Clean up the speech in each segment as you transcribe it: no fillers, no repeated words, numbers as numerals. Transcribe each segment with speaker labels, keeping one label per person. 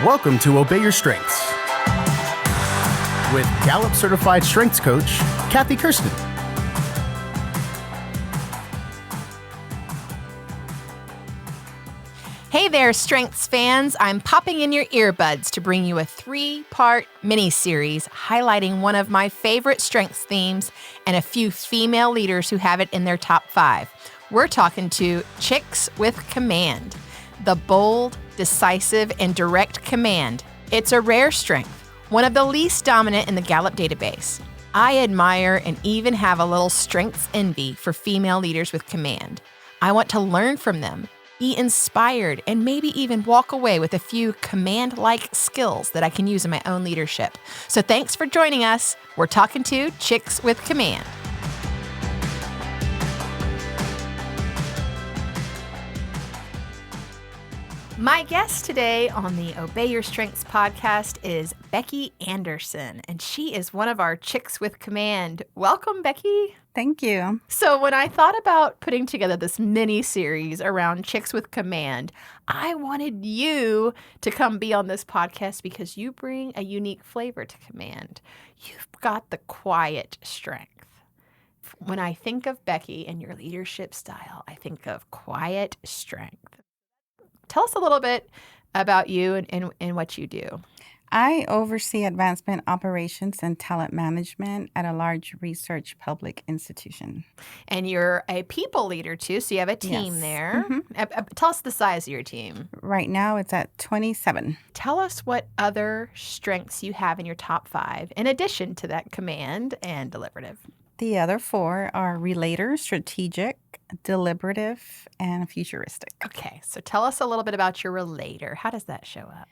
Speaker 1: Welcome to Obey Your Strengths with Gallup Certified Strengths Coach, Kathy Kersten.
Speaker 2: Hey there, Strengths fans. I'm popping in your earbuds to bring you a 3-part mini-series highlighting one of my favorite strengths themes and a few female leaders who have it in their top 5. We're talking to chicks with command. The bold, decisive, and direct command. It's a rare strength, one of the least dominant in the Gallup database. I admire and even have a little strengths envy for female leaders with command. I want to learn from them, be inspired, and maybe even walk away with a few command-like skills that I can use in my own leadership. So thanks for joining us. We're talking to Chicks with Command. My guest today on the Obey Your Strengths podcast is Becky Anderson, and she is one of our Chicks with Command. Welcome, Becky.
Speaker 3: Thank you.
Speaker 2: So when I thought about putting together this mini-series around Chicks with Command, I wanted you to come be on this podcast because you bring a unique flavor to command. You've got the quiet strength. When I think of Becky and your leadership style, I think of quiet strength. Tell us a little bit about you and what you do.
Speaker 3: I oversee advancement operations and talent management at a large research public institution.
Speaker 2: And you're a people leader, too, so you have a team
Speaker 3: Yes.
Speaker 2: there.
Speaker 3: Mm-hmm.
Speaker 2: Tell us the size of your team.
Speaker 3: Right now, it's at 27.
Speaker 2: Tell us what other strengths you have in your top 5, in addition to that command and deliberative.
Speaker 3: The other 4 are Relator, Strategic, Deliberative, and Futuristic.
Speaker 2: Okay, so tell us a little bit about your Relator. How does that show up?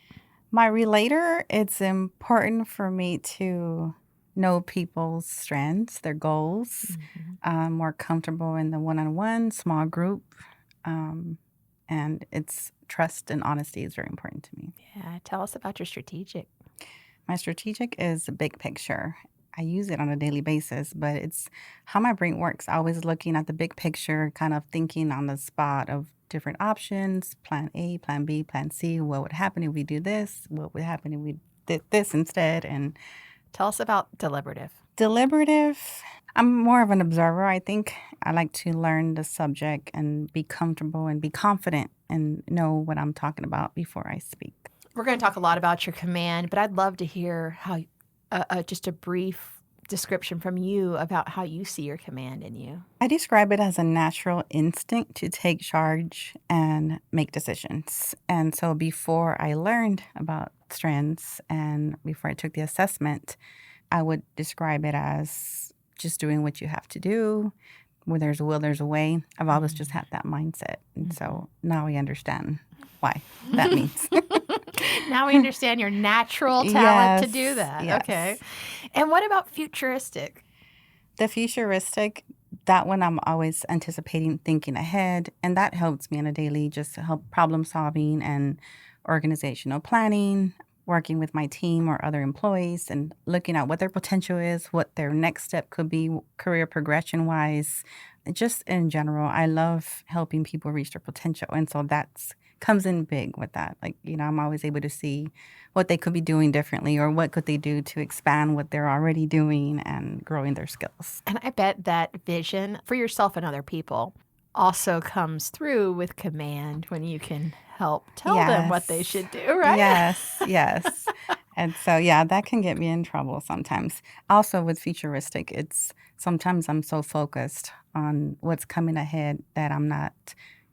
Speaker 3: My Relator, it's important for me to know people's strengths, their goals. I'm more comfortable in the one-on-one, small group, and it's trust and honesty is very important to me.
Speaker 2: Yeah, tell us about your strategic.
Speaker 3: My strategic is a big picture. I use it on a daily basis, but it's how my brain works. Always looking at the big picture, kind of thinking on the spot of different options, plan A, plan B, plan C. What would happen if we do this? What would happen if we did this instead? And
Speaker 2: tell us about deliberative.
Speaker 3: Deliberative, I'm more of an observer, I think. I like to learn the subject and be comfortable and be confident and know what I'm talking about before I speak.
Speaker 2: We're going to talk a lot about your command, but I'd love to hear how just a brief description from you about how you see your command in you.
Speaker 3: I describe it as a natural instinct to take charge and make decisions. And so before I learned about strengths and before I took the assessment, I would describe it as just doing what you have to do. Where there's a will, there's a way. I've always just had that mindset. And so now I understand why that means.
Speaker 2: Now we understand your natural talent to do that.
Speaker 3: Yes.
Speaker 2: Okay. And what about futuristic?
Speaker 3: The futuristic, that one I'm always anticipating, thinking ahead. And that helps me on a daily, just help problem solving and organizational planning, working with my team or other employees and looking at what their potential is, what their next step could be career progression-wise. Just in general, I love helping people reach their potential. And so that's comes in big with that. Like, I'm always able to see what they could be doing differently or what could they do to expand what they're already doing and growing their skills.
Speaker 2: And I bet that vision for yourself and other people also comes through with command when you can help tell them what they should do, right?
Speaker 3: Yes. And so, that can get me in trouble sometimes. Also with futuristic, it's sometimes I'm so focused on what's coming ahead that I'm not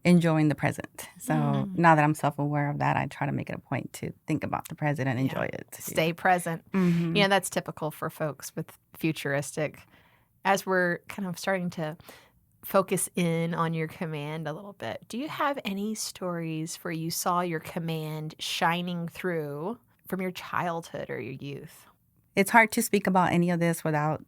Speaker 3: enjoying the present. So now that I'm self-aware of that, I try to make it a point to think about the present and enjoy it.
Speaker 2: Stay present.
Speaker 3: Mm-hmm.
Speaker 2: That's typical for folks with futuristic. As we're kind of starting to focus in on your command a little bit, do you have any stories where you saw your command shining through from your childhood or your youth?
Speaker 3: It's hard to speak about any of this without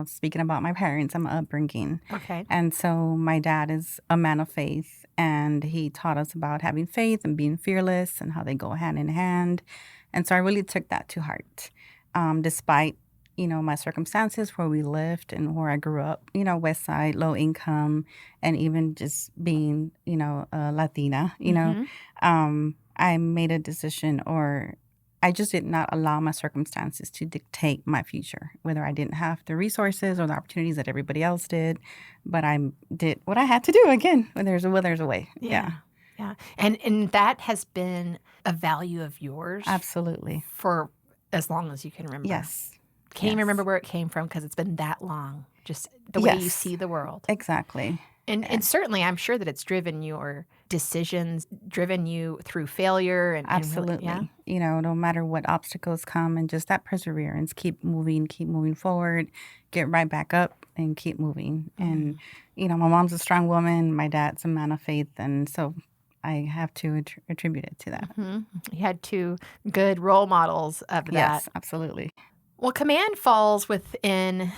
Speaker 3: speaking about my parents and my upbringing.
Speaker 2: Okay.
Speaker 3: And so my dad is a man of faith, and he taught us about having faith and being fearless and how they go hand in hand. And so I really took that to heart, despite, my circumstances where we lived and where I grew up, West Side, low income, and even just being, a Latina, I made a decision or I just did not allow my circumstances to dictate my future, whether I didn't have the resources or the opportunities that everybody else did. But I did what I had to do. Again, when there's a will, there's a way. Yeah.
Speaker 2: Yeah. And that has been a value of yours.
Speaker 3: Absolutely.
Speaker 2: For as long as you can remember.
Speaker 3: Yes.
Speaker 2: Can't even remember where it came from because it's been that long. Just the way you see the world.
Speaker 3: Exactly.
Speaker 2: And certainly I'm sure that it's driven your decisions, driven you through failure.
Speaker 3: Absolutely.
Speaker 2: And really,
Speaker 3: No matter what obstacles come, and just that perseverance, keep moving forward, get right back up and keep moving. And, my mom's a strong woman. My dad's a man of faith. And so I have to attribute it to that.
Speaker 2: You had two good role models of that.
Speaker 3: Yes, absolutely.
Speaker 2: Well, command falls within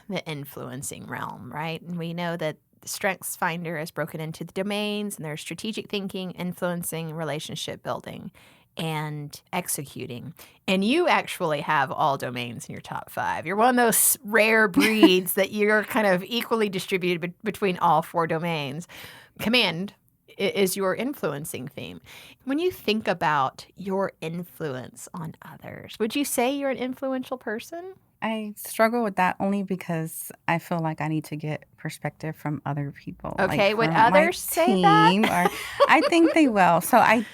Speaker 2: the influencing realm, right? And we know that the Strengths Finder is broken into the domains, and there's strategic thinking, influencing, relationship building, and executing. And you actually have all domains in your top 5. You're one of those rare breeds that you're kind of equally distributed between all 4 domains. Command is your influencing theme. When you think about your influence on others, would you say you're an influential person?
Speaker 3: I struggle with that only because I feel like I need to get perspective from other people.
Speaker 2: Okay,
Speaker 3: like
Speaker 2: would
Speaker 3: from my
Speaker 2: others say
Speaker 3: team,
Speaker 2: that?
Speaker 3: Or I think they will. So I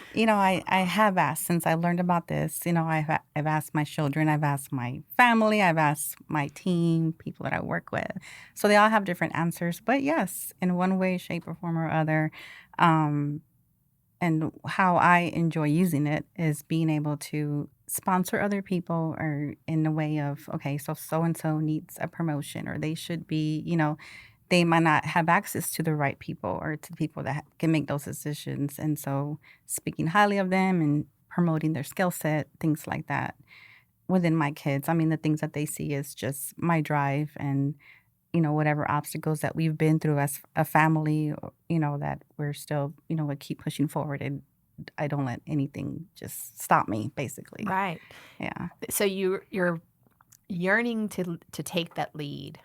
Speaker 3: have asked since I learned about this. I've asked my children, I've asked my family, I've asked my team, people that I work with. So they all have different answers. But yes, in one way, shape, or form or other. And how I enjoy using it is being able to sponsor other people, or in the way of, okay, so-and-so needs a promotion, or they should be, they might not have access to the right people or to people that can make those decisions. And so speaking highly of them and promoting their skill set, things like that within my kids. I mean, the things that they see is just my drive and, whatever obstacles that we've been through as a family, that we're still, we keep pushing forward, and I don't let anything just stop me, basically.
Speaker 2: Right.
Speaker 3: Yeah.
Speaker 2: So you're yearning to take that lead.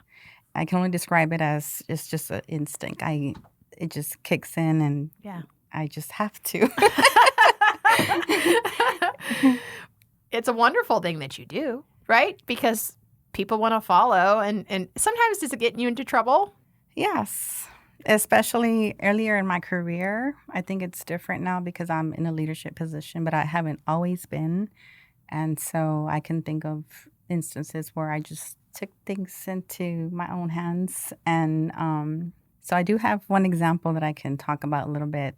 Speaker 3: I can only describe it as it's just an instinct. It just kicks in, and I just have to.
Speaker 2: It's a wonderful thing that you do, right? Because people want to follow, and sometimes does it get you into trouble?
Speaker 3: Yes, especially earlier in my career. I think it's different now because I'm in a leadership position, but I haven't always been. And so I can think of instances where I just took things into my own hands. And so I do have one example that I can talk about a little bit.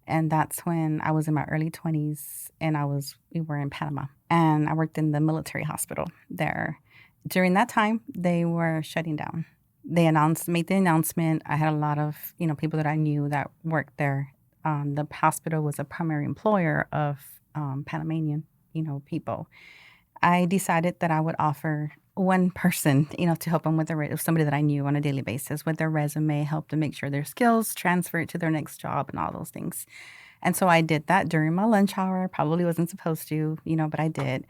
Speaker 3: And that's when I was in my early 20s, and we were in Panama, and I worked in the military hospital there. During that time, they were shutting down. They made the announcement. I had a lot of, people that I knew that worked there. The hospital was a primary employer of Panamanian, people. I decided that I would offer one person, to help them with somebody that I knew on a daily basis with their resume, help them make sure their skills transferred to their next job and all those things. And so I did that during my lunch hour. Probably wasn't supposed to, but I did.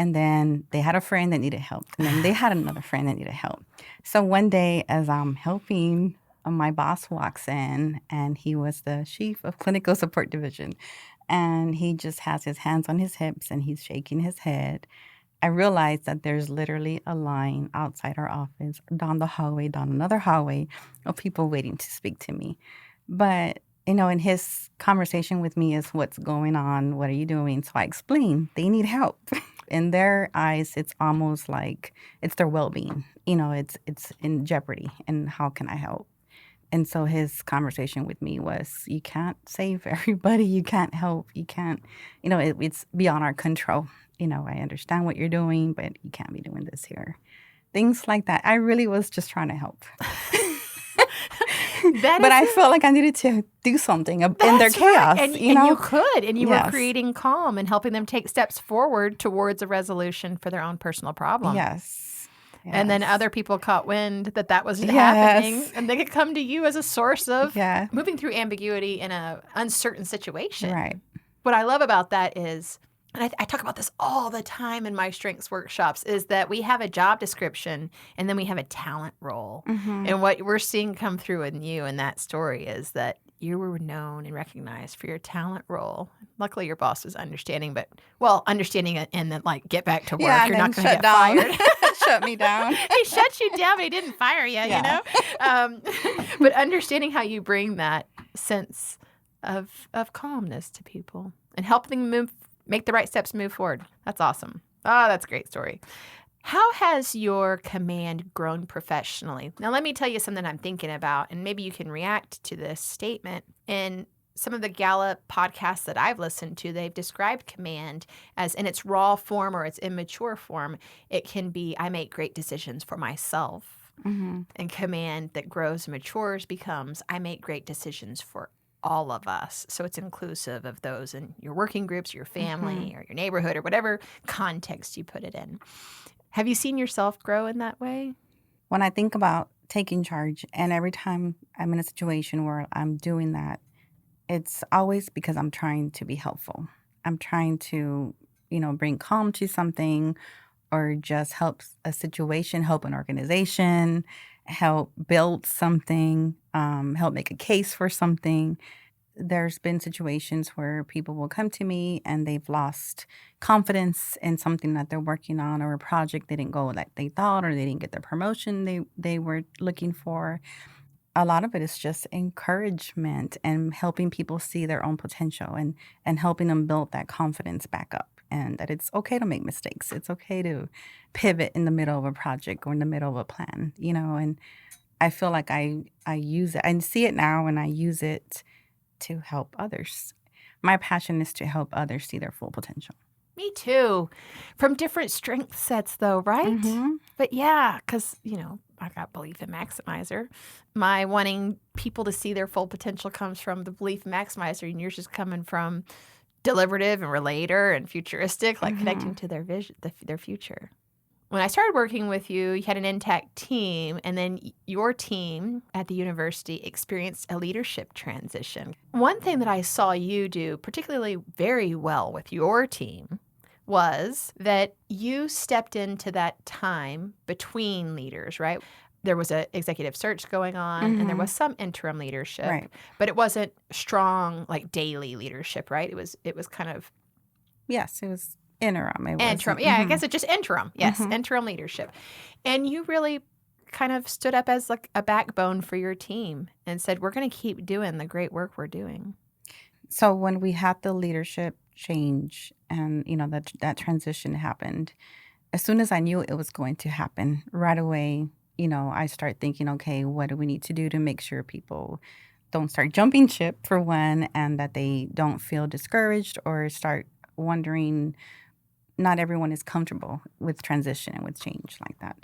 Speaker 3: And then they had a friend that needed help. And then they had another friend that needed help. So one day as I'm helping, my boss walks in, and he was the chief of clinical support division. And he just has his hands on his hips, and he's shaking his head. I realized that there's literally a line outside our office, down the hallway, down another hallway, of people waiting to speak to me. But in his conversation with me is, what's going on? What are you doing? So I explain, they need help. In their eyes, it's almost like it's their well-being. It's in jeopardy, and how can I help? And so his conversation with me was, you can't save everybody. You can't help. You can't, it's beyond our control. I understand what you're doing, but you can't be doing this here. Things like that. I really was just trying to help. But I felt like I needed to do something in their chaos.
Speaker 2: Right. And you could. And you were creating calm and helping them take steps forward towards a resolution for their own personal problem.
Speaker 3: Yes.
Speaker 2: And then other people caught wind that was happening, and they could come to you as a source of moving through ambiguity in an uncertain situation.
Speaker 3: Right.
Speaker 2: What I love about that is, and I talk about this all the time in my strengths workshops, is that we have a job description and then we have a talent role. Mm-hmm. And what we're seeing come through in you in that story is that you were known and recognized for your talent role. Luckily, your boss was understanding, understanding it and then like get back to work.
Speaker 3: Yeah,
Speaker 2: You're
Speaker 3: and
Speaker 2: not
Speaker 3: then
Speaker 2: going to get fired.
Speaker 3: shut me down.
Speaker 2: He shut you down, but he didn't fire you,
Speaker 3: Yeah.
Speaker 2: But understanding how you bring that sense of calmness to people and helping them make the right steps, move forward. That's awesome. Oh, that's a great story. How has your command grown professionally? Now, let me tell you something I'm thinking about, and maybe you can react to this statement. In some of the Gallup podcasts that I've listened to, they've described command as in its raw form or its immature form. It can be, I make great decisions for myself.
Speaker 3: Mm-hmm.
Speaker 2: And command that grows and matures becomes, I make great decisions for all of us. So it's inclusive of those in your working groups, your family, or your neighborhood, or whatever context you put it in. Have you seen yourself grow in that way?
Speaker 3: When I think about taking charge, and every time I'm in a situation where I'm doing that, it's always because I'm trying to be helpful. I'm trying to, bring calm to something or just help a situation, help an organization, help build something, help make a case for something. There's been situations where people will come to me and they've lost confidence in something that they're working on, or a project didn't go like they thought, or they didn't get the promotion they were looking for. A lot of it is just encouragement and helping people see their own potential and helping them build that confidence back up, and that it's okay to make mistakes. It's okay to pivot in the middle of a project or in the middle of a plan, and I feel like I use it. I see it now and I use it to help others. My passion is to help others see their full potential.
Speaker 2: Me too. From different strength sets, though, right?
Speaker 3: Mm-hmm.
Speaker 2: But yeah, because, I got belief in maximizer. My wanting people to see their full potential comes from the belief in maximizer, and yours is coming from deliberative and relator and futuristic, like connecting to their vision, their future. When I started working with you, you had an intact team, and then your team at the university experienced a leadership transition. One thing that I saw you do particularly very well with your team was that you stepped into that time between leaders, right? There was an executive search going on, and there was some interim leadership,
Speaker 3: Right.
Speaker 2: but it wasn't strong, like daily leadership, right? It was kind of
Speaker 3: Yes, it was interim.
Speaker 2: interim. Yeah, I guess it's just interim. Yes, interim leadership. And you really kind of stood up as like a backbone for your team and said, we're going to keep doing the great work we're doing.
Speaker 3: So when we had the leadership change and, that transition happened, as soon as I knew it was going to happen, right away, I start thinking, okay, what do we need to do to make sure people don't start jumping ship, for one, and that they don't feel discouraged or start wondering. Not everyone is comfortable with transition and with change like that.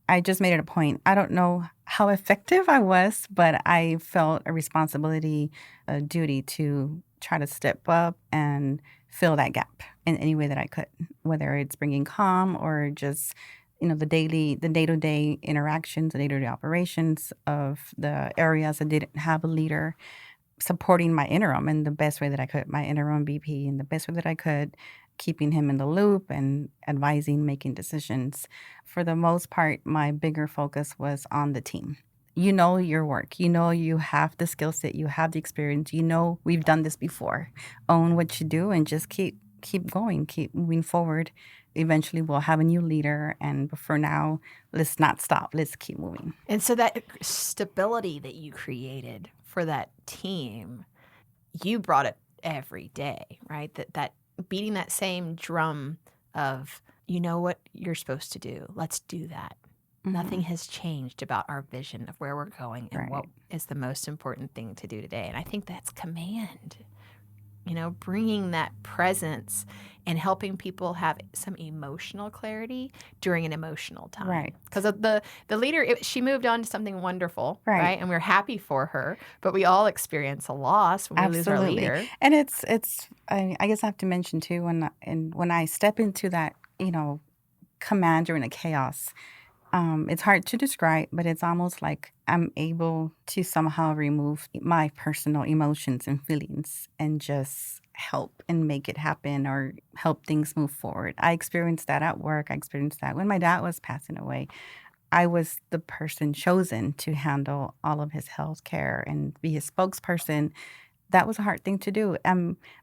Speaker 3: I just made it a point. I don't know how effective I was, but I felt a responsibility, a duty to try to step up and fill that gap in any way that I could, whether it's bringing calm or just, the day-to-day interactions, the day-to-day operations of the areas that didn't have a leader, supporting my interim in the best way that I could, my interim BP in the best way that I could, keeping him in the loop and advising, making decisions. For the most part, my bigger focus was on the team. You know your work. You know you have the skill set. You have the experience. You know we've done this before. Own what you do and just keep going, keep moving forward. Eventually, we'll have a new leader. And for now, let's not stop. Let's keep moving.
Speaker 2: And so that stability that you created for that team, you brought it every day, right? That beating that same drum of, you know what you're supposed to do. Let's do that. Nothing has changed about our vision of where we're going and what is the most important thing to do today. And I think that's command, bringing that presence and helping people have some emotional clarity during an emotional time.
Speaker 3: Right.
Speaker 2: Because the leader, she moved on to something wonderful,
Speaker 3: right?
Speaker 2: And we're happy for her, but we all experience a loss when we lose our leader.
Speaker 3: And it's I guess I have to mention too, when I step into that, command during a chaos, it's hard to describe, but it's almost like I'm able to somehow remove my personal emotions and feelings and just help and make it happen or help things move forward. I experienced that at work. I experienced that when my dad was passing away. I was the person chosen to handle all of his health care and be his spokesperson. That was a hard thing to do.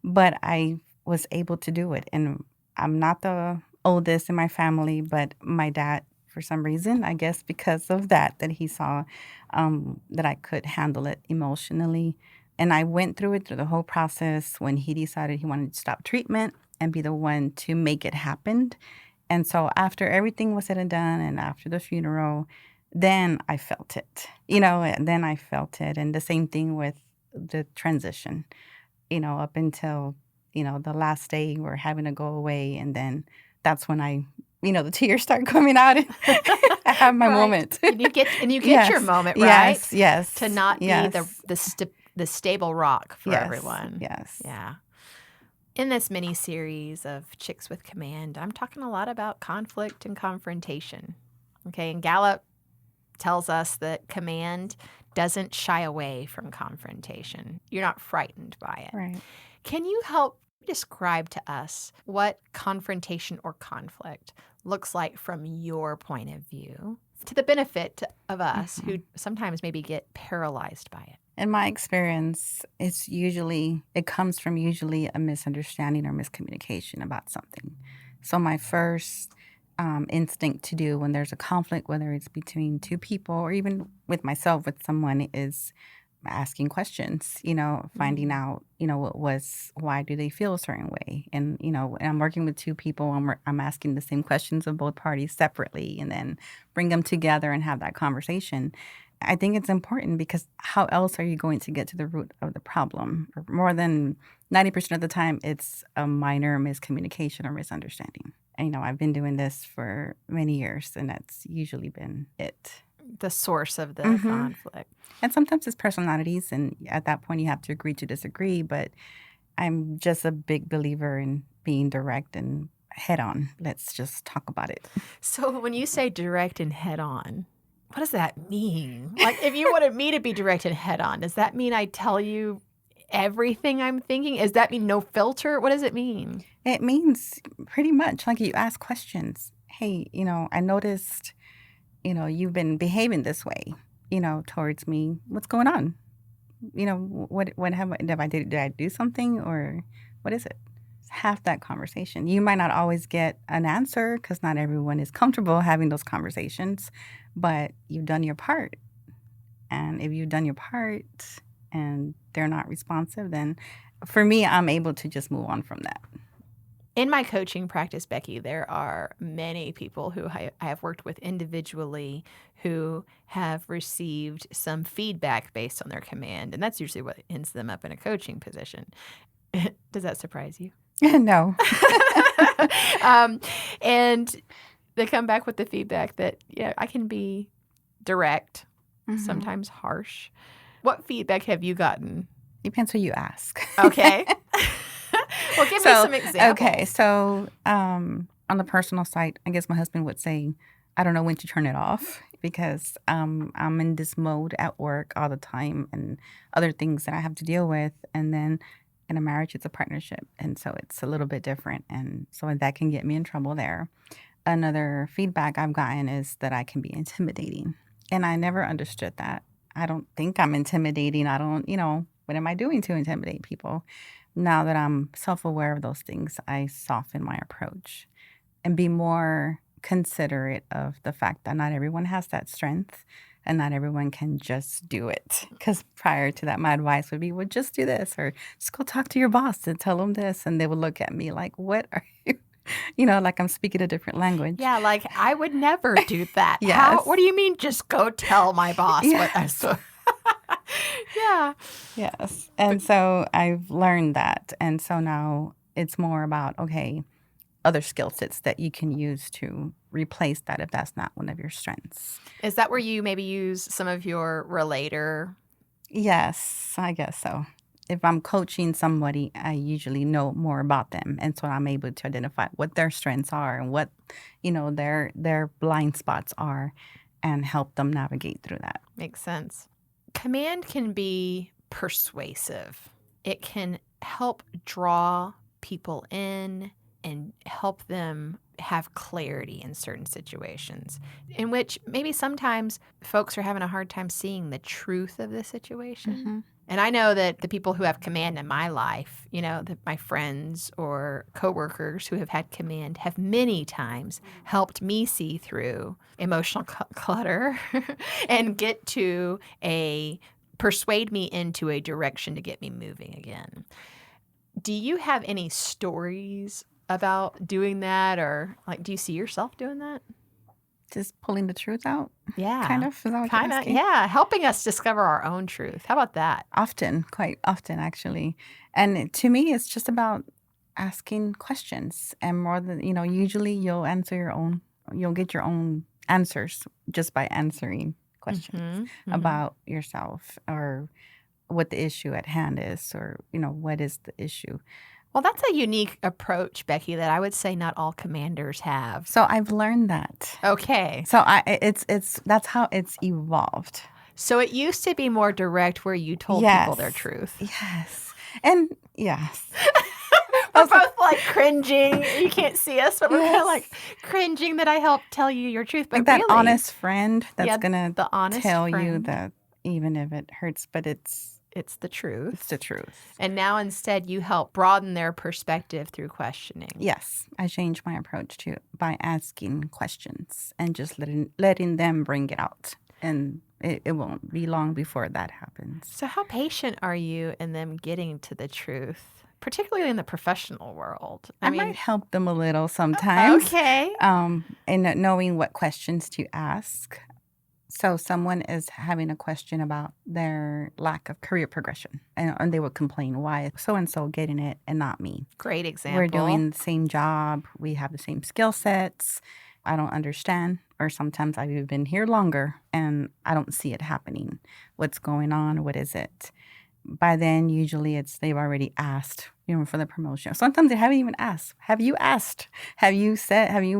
Speaker 3: But I was able to do it. And I'm not the oldest in my family, but my dad, for some reason, I guess because of that he saw that I could handle it emotionally. And I went through the whole process when he decided he wanted to stop treatment and be the one to make it happen. And so after everything was said and done and after the funeral, then I felt it, and then I felt it. And the same thing with the transition, up until, the last day we're having to go away. And then that's when the tears start coming out and I have my
Speaker 2: Right.
Speaker 3: moment.
Speaker 2: And you get
Speaker 3: Yes.
Speaker 2: your moment, right?
Speaker 3: Yes.
Speaker 2: To not be
Speaker 3: Yes.
Speaker 2: the stable rock for
Speaker 3: Yes.
Speaker 2: everyone.
Speaker 3: Yes.
Speaker 2: Yeah. In this mini series of Chicks with Command, I'm talking a lot about conflict and confrontation. Okay, and Gallup tells us that command doesn't shy away from confrontation. You're not frightened by it.
Speaker 3: Right.
Speaker 2: Can you help describe to us what confrontation or conflict looks like from your point of view to the benefit of us who sometimes maybe get paralyzed by it?
Speaker 3: In my experience, it comes from usually a misunderstanding or miscommunication about something. So my first instinct to do when there's a conflict, whether it's between two people or even with myself, with someone, is asking questions, finding out, why do they feel a certain way? And, and I'm working with two people, I'm asking the same questions of both parties separately and then bring them together and have that conversation. I think it's important because how else are you going to get to the root of the problem? More than 90% of the time, it's a minor miscommunication or misunderstanding. And, I've been doing this for many years, and that's usually been it.
Speaker 2: The source of the conflict.
Speaker 3: And sometimes it's personalities, and at that point you have to agree to disagree, but I'm just a big believer in being direct and head on. Let's just talk about it.
Speaker 2: So when you say direct and head on, what does that mean? Like, if you wanted me to be direct and head on, does that mean I tell you everything I'm thinking? Does that mean no filter? What does it mean?
Speaker 3: It means pretty much like you ask questions. Hey, I noticed, you've been behaving this way, towards me. What's going on? Did I do something, or what is it? Have that conversation. You might not always get an answer because not everyone is comfortable having those conversations, but you've done your part. And if you've done your part and they're not responsive, then for me, I'm able to just move on from that.
Speaker 2: In my coaching practice, Becky, there are many people who I have worked with individually who have received some feedback based on their command, and that's usually what ends them up in a coaching position. Does that surprise you?
Speaker 3: No.
Speaker 2: And they come back with the feedback that, I can be direct, sometimes harsh. What feedback have you gotten?
Speaker 3: Depends who you ask.
Speaker 2: Okay. Well, give me some examples.
Speaker 3: Okay, so on the personal side, I guess my husband would say, I don't know when to turn it off because I'm in this mode at work all the time and other things that I have to deal with. And then in a marriage, it's a partnership. And so it's a little bit different. And so that can get me in trouble there. Another feedback I've gotten is that I can be intimidating. And I never understood that. I don't think I'm intimidating. I don't, what am I doing to intimidate people? Now that I'm self-aware of those things, I soften my approach and be more considerate of the fact that not everyone has that strength and not everyone can just do it. Because prior to that, my advice would be, well, just do this or just go talk to your boss and tell them this. And they would look at me like, what are you? Like I'm speaking a different language.
Speaker 2: Yeah, like I would never do that.
Speaker 3: Yes.
Speaker 2: What do you mean just go tell my boss what I'm so... Yeah.
Speaker 3: Yes. And so I've learned that. And so now it's more about, okay, other skill sets that you can use to replace that if that's not one of your strengths.
Speaker 2: Is that where you maybe use some of your Relator?
Speaker 3: Yes, I guess so. If I'm coaching somebody, I usually know more about them. And so I'm able to identify what their strengths are and what, their blind spots are and help them navigate through that.
Speaker 2: Makes sense. Command can be persuasive. It can help draw people in and help them have clarity in certain situations, in which maybe sometimes folks are having a hard time seeing the truth of the situation.
Speaker 3: Mm-hmm.
Speaker 2: And I know that the people who have command in my life, my friends or coworkers who have had command have many times helped me see through emotional clutter and persuade me into a direction to get me moving again. Do you have any stories about doing that, or do you see yourself doing that?
Speaker 3: Just pulling the truth out.
Speaker 2: Yeah.
Speaker 3: Kind of. Is that what you're asking?
Speaker 2: Yeah. Helping us discover our own truth. How about that?
Speaker 3: Often, quite often, actually. And to me, it's just about asking questions. And more than, usually you'll get your own answers just by answering questions about yourself or what the issue at hand is, or, what is the issue.
Speaker 2: Well, that's a unique approach, Becky, that I would say not all commanders have.
Speaker 3: So I've learned that.
Speaker 2: Okay.
Speaker 3: So that's how it's evolved.
Speaker 2: So it used to be more direct, where you told people their truth.
Speaker 3: Yes. And yes.
Speaker 2: We're both cringing. You can't see us, but we're kind of cringing that I helped tell you your truth. But
Speaker 3: that
Speaker 2: really,
Speaker 3: honest friend that's gonna tell
Speaker 2: friend.
Speaker 3: you that even if it hurts, but it's
Speaker 2: the truth.
Speaker 3: It's the truth.
Speaker 2: And now instead you help broaden their perspective through questioning.
Speaker 3: Yes. I changed my approach to by asking questions and just letting them bring it out. And it won't be long before that happens.
Speaker 2: So how patient are you in them getting to the truth, particularly in the professional world?
Speaker 3: I might help them a little sometimes.
Speaker 2: Okay.
Speaker 3: In knowing what questions to ask. So someone is having a question about their lack of career progression, and they would complain, why is so-and-so getting it and not me?
Speaker 2: Great example.
Speaker 3: We're doing the same job. We have the same skill sets. I don't understand. Or sometimes I've been here longer and I don't see it happening. What's going on? What is it? By then, usually they've already asked, for the promotion. Sometimes they haven't even asked. Have you asked? Have you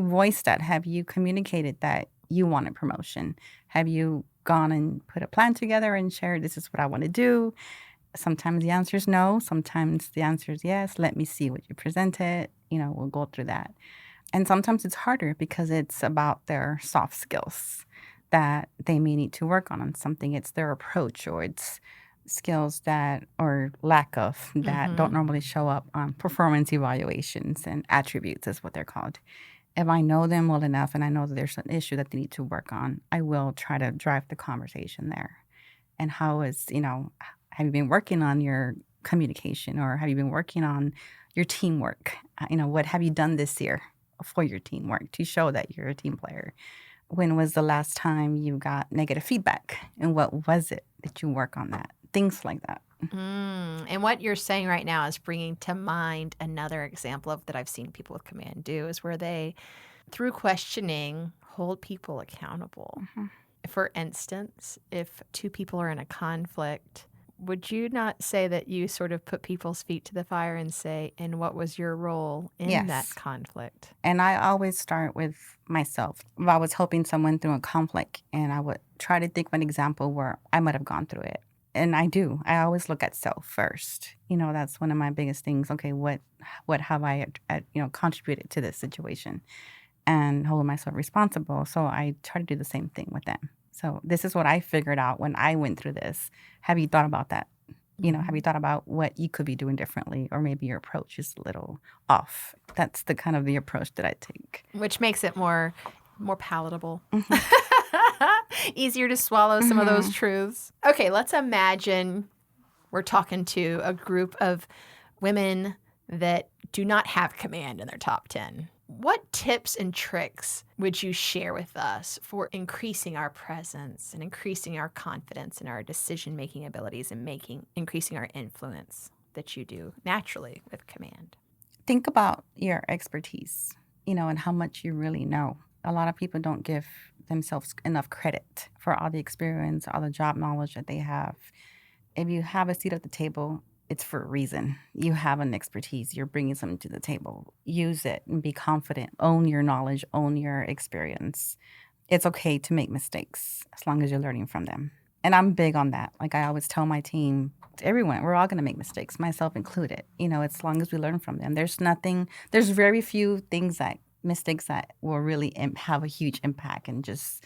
Speaker 3: voiced that? Have you communicated that you want a promotion? Have you gone and put a plan together and shared, this is what I want to do? Sometimes the answer is no. Sometimes the answer is yes. Let me see what you presented. We'll go through that. And sometimes it's harder because it's about their soft skills that they may need to work on something. It's their approach, or it's skills that, or lack of, that don't normally show up on performance evaluations, and attributes is what they're called. If I know them well enough and I know that there's an issue that they need to work on, I will try to drive the conversation there. And have you been working on your communication, or have you been working on your teamwork? What have you done this year for your teamwork to show that you're a team player? When was the last time you got negative feedback? And what was it that you work on that? Things like that.
Speaker 2: And what you're saying right now is bringing to mind another example of that I've seen people with command do, is where they, through questioning, hold people accountable. For instance, if two people are in a conflict, would you not say that you sort of put people's feet to the fire and say, and what was your role in that conflict? And
Speaker 3: I always start with myself. If I was helping someone through a conflict, and I would try to think of an example where I might have gone through it. And I do. I always look at self first. That's one of my biggest things. Okay, what have I, contributed to this situation, and hold myself responsible. So I try to do the same thing with them. So this is what I figured out when I went through this. Have you thought about that? Have you thought about what you could be doing differently, or maybe your approach is a little off? That's the approach that I take.
Speaker 2: Which makes it more palatable. Easier to swallow some of those truths. Okay, let's imagine we're talking to a group of women that do not have command in their top 10. What tips and tricks would you share with us for increasing our presence and increasing our confidence in our decision-making abilities and increasing our influence that you do naturally with command?
Speaker 3: Think about your expertise, and how much you really know. A lot of people don't give themselves enough credit for all the experience, all the job knowledge that they have. If you have a seat at the table, it's for a reason. You have an expertise. You're bringing something to the table. Use it and be confident. Own your knowledge. Own your experience. It's okay to make mistakes as long as you're learning from them. And I'm big on that. I always tell my team, everyone, we're all going to make mistakes, myself included. As long as we learn from them. There's very few things that mistakes that will really have a huge impact and just,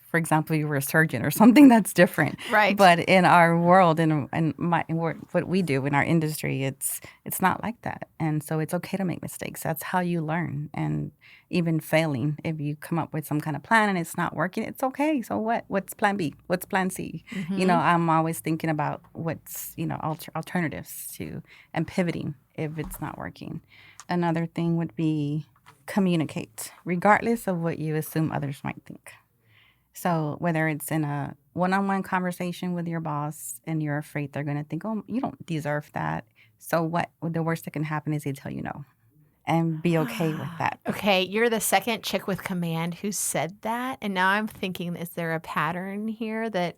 Speaker 3: for example, you were a surgeon or something that's different.
Speaker 2: Right.
Speaker 3: But in our world and what we do in our industry, it's not like that. And so it's okay to make mistakes. That's how you learn. And even failing, if you come up with some kind of plan and it's not working, it's okay. So what? What's plan B? What's plan C?
Speaker 2: Mm-hmm.
Speaker 3: I'm always thinking about what's, alternatives to and pivoting if it's not working. Another thing would be communicate, regardless of what you assume others might think. So whether it's in a one-on-one conversation with your boss and you're afraid they're going to think, oh, you don't deserve that. So what? The worst that can happen is they tell you no. And be okay with that.
Speaker 2: Okay, you're the second chick with command who said that. And now I'm thinking, is there a pattern here that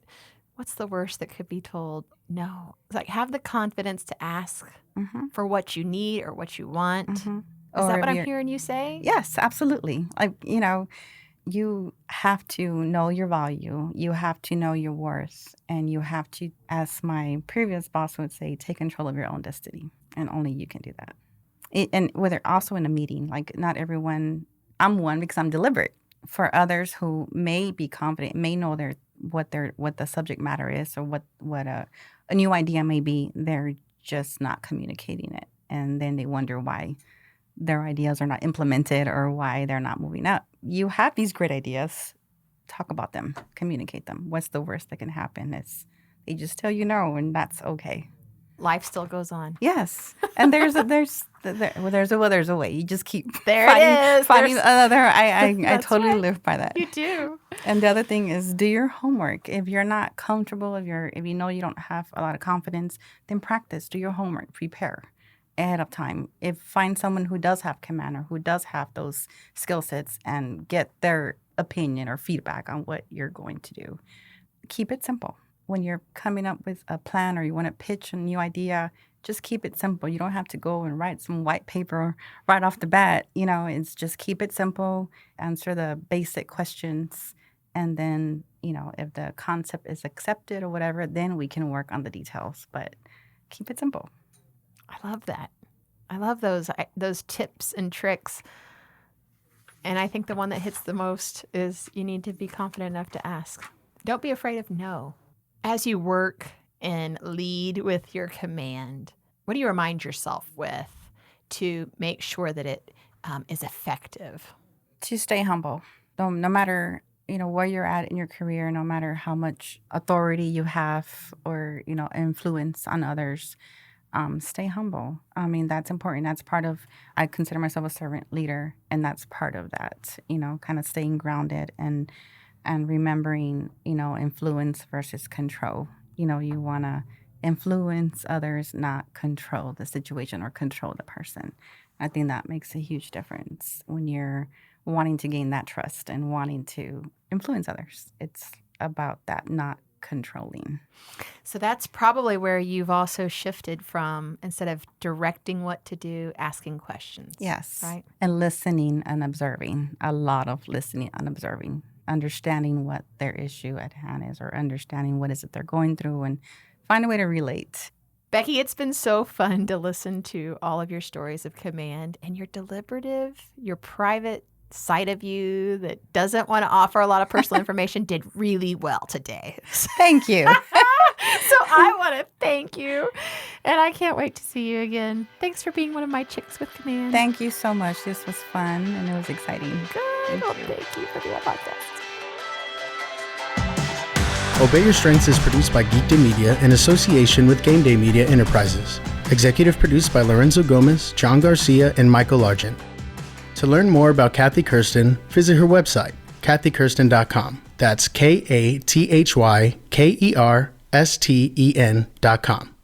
Speaker 2: what's the worst that could be told? No. It's like have the confidence to ask for what you need or what you want. Is that what I'm hearing you say?
Speaker 3: Yes, absolutely. Like, you have to know your value. You have to know your worth. And you have to, as my previous boss would say, take control of your own destiny. And only you can do that. And whether also in a meeting, like not everyone, I'm one because I'm deliberate. For others who may be confident, may know what the subject matter is or what a new idea may be, they're just not communicating it. And then they wonder why their ideas are not implemented or why they're not moving up. You have these great ideas. Talk about them. Communicate them. What's the worst that can happen is they just tell you no, and that's okay.
Speaker 2: Life still goes on.
Speaker 3: Yes, and there's a way. You just keep finding another. I totally live by that.
Speaker 2: You do.
Speaker 3: And the other thing is do your homework. If you're not comfortable, if you know you don't have a lot of confidence, then practice. Do your homework. Prepare ahead of time. Find someone who does have command or who does have those skill sets and get their opinion or feedback on what you're going to do. Keep it simple. When you're coming up with a plan or you want to pitch a new idea, just keep it simple. You don't have to go and write some white paper right off the bat. It's just keep it simple, answer the basic questions, and then, if the concept is accepted or whatever, then we can work on the details. But keep it simple.
Speaker 2: I love that. I love those tips and tricks. And I think the one that hits the most is you need to be confident enough to ask. Don't be afraid of no. As you work and lead with your command, what do you remind yourself with to make sure that it is effective?
Speaker 3: To stay humble. No matter, where you're at in your career, no matter how much authority you have or, influence on others, stay humble. I mean, that's important. That's part of, I consider myself a servant leader, and that's part of that, kind of staying grounded and remembering, influence versus control. You want to influence others, not control the situation or control the person. I think that makes a huge difference when you're wanting to gain that trust and wanting to influence others. It's about that, not controlling.
Speaker 2: So that's probably where you've also shifted from, instead of directing what to do, asking questions.
Speaker 3: Yes.
Speaker 2: Right?
Speaker 3: And listening and observing. A lot of listening and observing. Understanding what their issue at hand is or understanding what is it they're going through and find a way to relate.
Speaker 2: Becky, it's been so fun to listen to all of your stories of command and your deliberative, your private side of you that doesn't want to offer a lot of personal information did really well today.
Speaker 3: Thank you.
Speaker 2: So I want to thank you. And I can't wait to see you again. Thanks for being one of my chicks with command.
Speaker 3: Thank you so much. This was fun and it was exciting.
Speaker 2: Good. Thank you for the podcast.
Speaker 1: Obey Your Strengths is produced by Geekdom Media in association with Gameday Media Enterprises. Executive produced by Lorenzo Gomez, John Garcia, and Michael Argent. To learn more about Kathy Kersten, visit her website, kathykersten.com. That's KathyKersten.com.